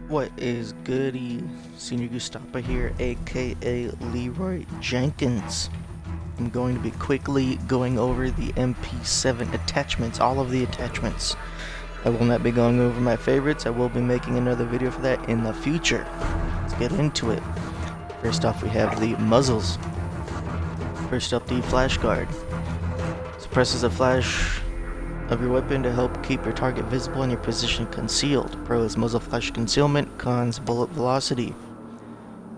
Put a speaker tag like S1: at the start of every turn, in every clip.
S1: What is goody? Senior Gustapa here, aka Leroy Jenkins. I'm going to be quickly going over the MP7 attachments, all of the attachments. I will not be going over my favorites. I will be making another video for that in the future. Let's get into it. First off, we have the muzzles. First up, the flash guard. Suppresses the flash of your weapon to help keep your target visible and your position concealed. Pros: muzzle flash concealment. Cons: bullet velocity.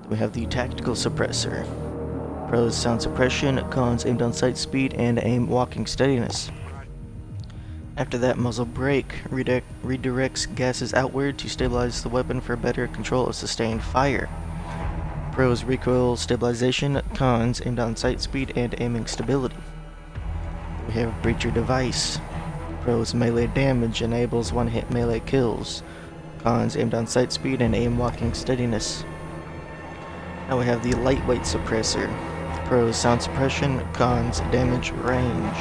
S1: We have the tactical suppressor. Pros: sound suppression. Cons: aim down sight speed and aim walking steadiness. After that, muzzle brake redirects gases outward to stabilize the weapon for better control of sustained fire. Pros: recoil stabilization. Cons: aim down sight speed and aiming stability. We have breacher device. Pros: melee damage, enables one-hit melee kills. Cons: aim down sight speed and aim walking steadiness. Now we have the lightweight suppressor. Pros: sound suppression. Cons: damage range.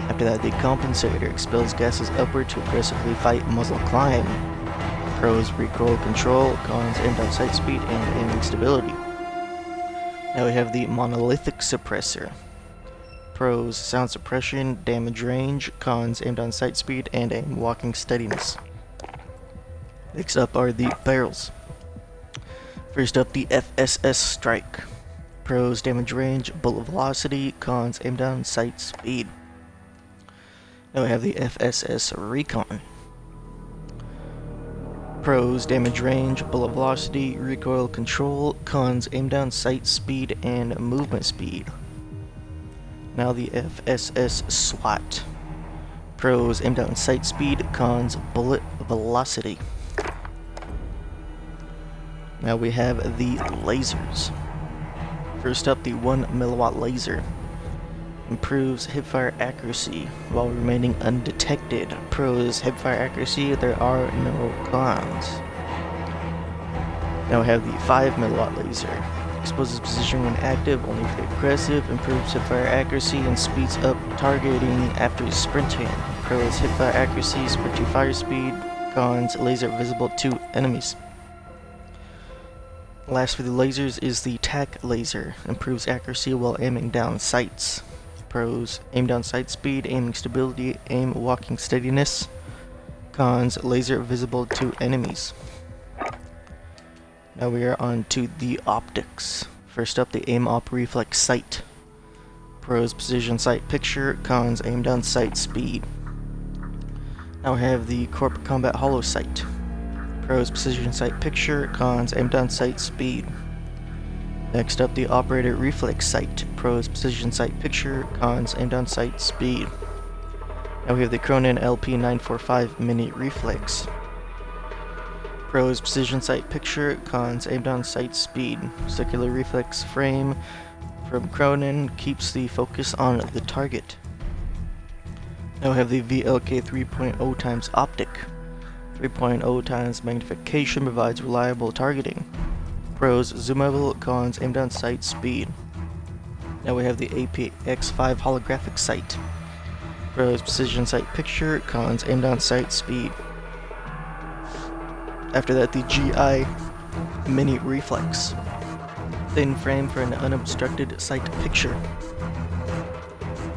S1: After that, the compensator expels gases upward to aggressively fight muzzle climb. Pros: recoil control. Cons: aim down sight speed and aiming stability. Now we have the monolithic suppressor. Pros: sound suppression, damage range. Cons: aim down sight speed and aim walking steadiness. Next up are the barrels. First up, the FSS strike. Pros: damage range, bullet velocity. Cons: aim down sight speed. Now we have the FSS recon. Pros: damage range, bullet velocity, recoil control. Cons: aim down sight speed and movement speed. Now the FSS SWAT. Pros: aim down sight speed. Cons: bullet velocity. Now we have the lasers. First up, the 1 milliwatt laser. Improves hipfire accuracy while remaining undetected. Pros: hipfire accuracy, there are no cons. Now we have the 5 milliwatt laser. Exposes position when active, only if aggressive. Improves hipfire accuracy and speeds up targeting after sprinting. Pros: hipfire accuracy, sprint to fire speed. Cons: laser visible to enemies. Last for the lasers is the TAC laser. Improves accuracy while aiming down sights. Pros: aim down sight speed, aiming stability, aim walking steadiness. Cons: laser visible to enemies. Now we are on to the optics. First up, the aim op reflex sight. Pros: precision sight picture. Cons: aim down sight speed. Now we have the corp combat hollow sight. Pros: precision sight picture. Cons: aim down sight speed. Next up, the operator reflex sight. Pros: precision sight picture. Cons: aim down sight speed. Now we have the Cronin LP945 mini reflex. Pros: precision sight picture. Cons: aim down sight speed. Circular reflex frame from Cronin keeps the focus on the target. Now we have the VLK 3.0 times optic. 3.0 times magnification provides reliable targeting. Pros: zoomable. Cons: aim down sight speed. Now we have the APX5 holographic sight. Pros: precision sight picture. Cons: aim down sight speed. After that, the GI mini reflex. Thin frame for an unobstructed sight picture.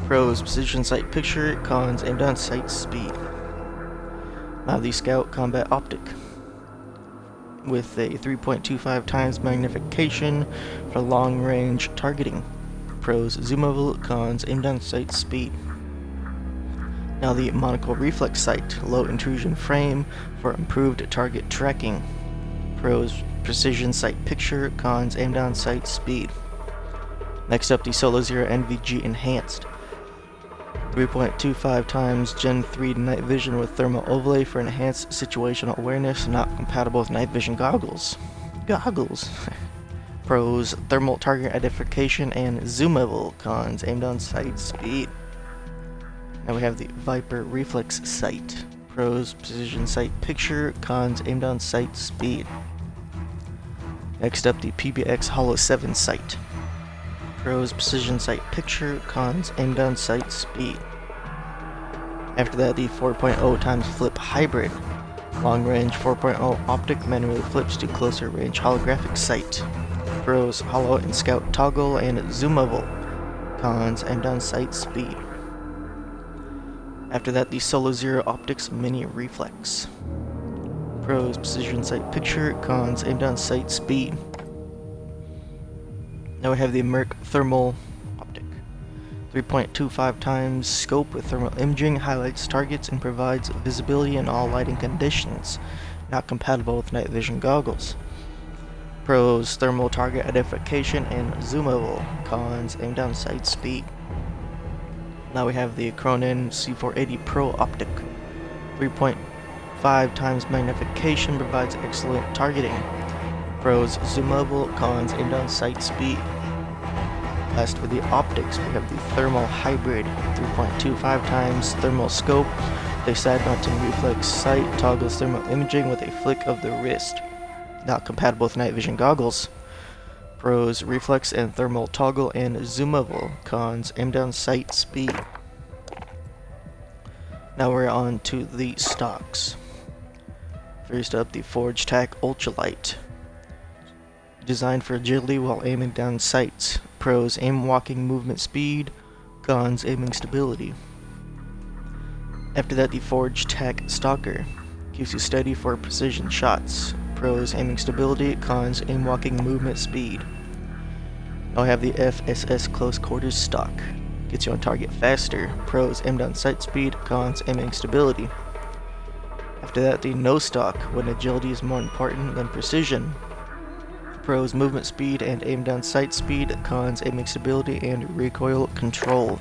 S1: Pros: precision sight picture. Cons: aim down sight speed. Now the Scout combat optic with a 3.25 times magnification for long range targeting. Pros: zoomable. Cons: aim down sight speed. Now the monocle reflex sight, low intrusion frame for improved target tracking. Pros: precision sight picture. Cons: aim down sight speed. Next up, the Solo Zero NVG enhanced. 3.25 times Gen 3 night vision with thermal overlay for enhanced situational awareness, not compatible with night vision goggles. Pros: thermal target identification and zoomable. Cons: aim down sight speed. Now we have the Viper reflex sight. Pros: precision sight picture. Cons: aim down sight speed. Next up, the PBX Hollow 7 sight. Pros: precision sight picture. Cons: aim down sight speed. After that, the 4.0 times flip hybrid. Long range 4.0 optic manually flips to closer range holographic sight. Pros: hollow and scout toggle and zoomable. Cons: aim down sight speed. After that, the Solo Zero Optics Mini Reflex. Pros: precision sight picture. Cons: aim down sight speed. Now we have the Merc Thermal Optic. 3.25 times scope with thermal imaging, highlights targets and provides visibility in all lighting conditions. Not compatible with night vision goggles. Pros: thermal target identification and zoomable. Cons: aim down sight speed. Now we have the Cronin C480 Pro Optic. 3.5 times magnification, provides excellent targeting. Pros: zoomable. Cons: aim down sight speed. Last for the optics, we have the Thermal Hybrid. 3.25 times thermal scope, a side mounting reflex sight, toggles thermal imaging with a flick of the wrist. Not compatible with night vision goggles. Pros: reflex and thermal toggle and zoomable. Cons: aim down sight speed. Now we're on to the stocks. First up, the Forge Tac Ultralight. Designed for agility while aiming down sights. Pros: aim walking movement speed. Cons: aiming stability. After that, the Forge Tac Stalker. Keeps you steady for precision shots. Pros: aiming stability. Cons: aim walking movement speed. Now I have the FSS Close Quarters Stock. Gets you on target faster. Pros: aim down sight speed. Cons: aiming stability. After that, the No Stock, when agility is more important than precision. Pros: movement speed and aim down sight speed. Cons: aiming stability and recoil control.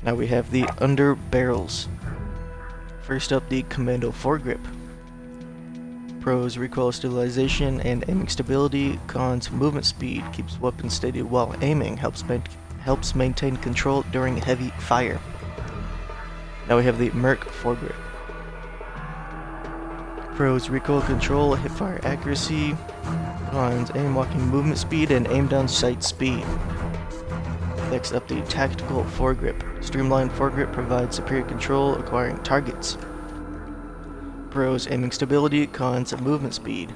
S1: Now we have the Under Barrels. First up, the Commando foregrip. Pros: recoil stabilization and aiming stability. Cons: movement speed, keeps weapon steady while aiming, helps maintain control during heavy fire. Now we have the Merc foregrip. Pros: recoil control, hipfire accuracy. Cons: aim walking movement speed and aim down sight speed. Next up, the Tactical foregrip. Streamlined foregrip provides superior control acquiring targets. Pros: aiming stability. Cons: movement speed.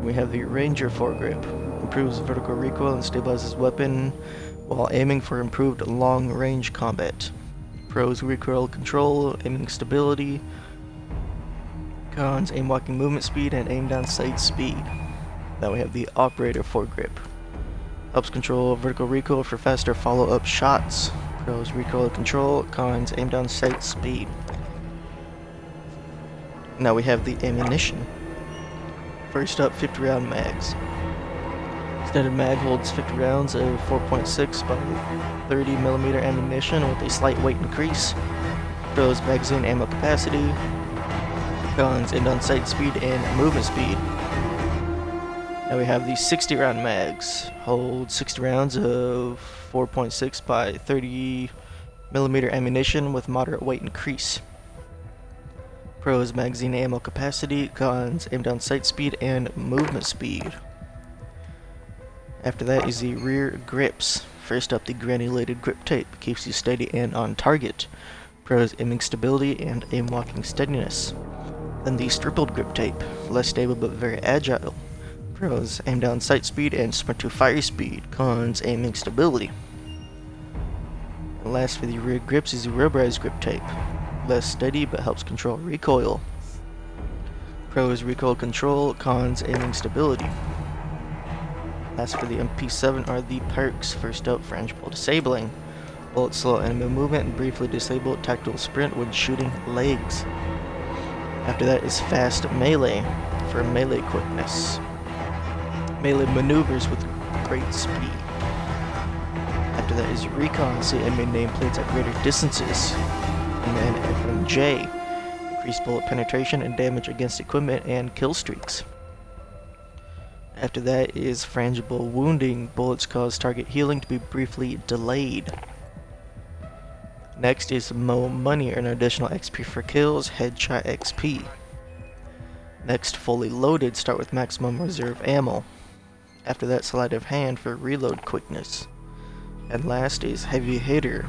S1: We have the Ranger foregrip. Improves vertical recoil and stabilizes weapon while aiming for improved long-range combat. Pros: recoil control, aiming stability. Cons: aim walking movement speed and aim down sight speed. Now we have the Operator foregrip. Helps control vertical recoil for faster follow-up shots. Pros: recoil control. Cons: aim down sight speed. Now we have the ammunition. First up, 50 round mags. Standard mag holds 50 rounds of 4.6 by 30mm ammunition with a slight weight increase. Pros: magazine ammo capacity. Cons: aim down sight speed and movement speed. Now we have the 60 round mags. Hold 60 rounds of 4.6 by 30mm ammunition with moderate weight increase. Pros: magazine ammo capacity. Cons: aim down sight speed and movement speed. After that is the rear grips. First up, the granulated grip tape. Keeps you steady and on target. Pros: aiming stability and aim walking steadiness. Then the stippled grip tape. Less stable but very agile. Pros: aim down sight speed and sprint to fire speed. Cons: aiming stability. And last for the rear grips is the rubberized grip tape. Less steady but helps control recoil. Pros: recoil control. Cons: aiming stability. Last for the MP7 are the perks. First up, frangible disabling. Bullet slow enemy movement and briefly disable tactical sprint when shooting legs. After that is fast melee for melee quickness. Melee maneuvers with great speed. After that is recon, see enemy nameplates at greater distances. And then FMJ, increased bullet penetration and damage against equipment and kill streaks. After that is frangible wounding. Bullets cause target healing to be briefly delayed. Next is Mo Money, earn additional XP for kills, headshot XP. Next, fully loaded, start with maximum reserve ammo. After that, sleight of hand for reload quickness. And last is heavy hitter.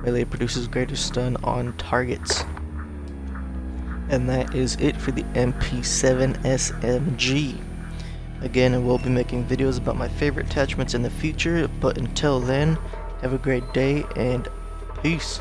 S1: Melee produces greater stun on targets. And that is it for the MP7 SMG. Again, I will be making videos about my favorite attachments in the future, but until then, have a great day and peace.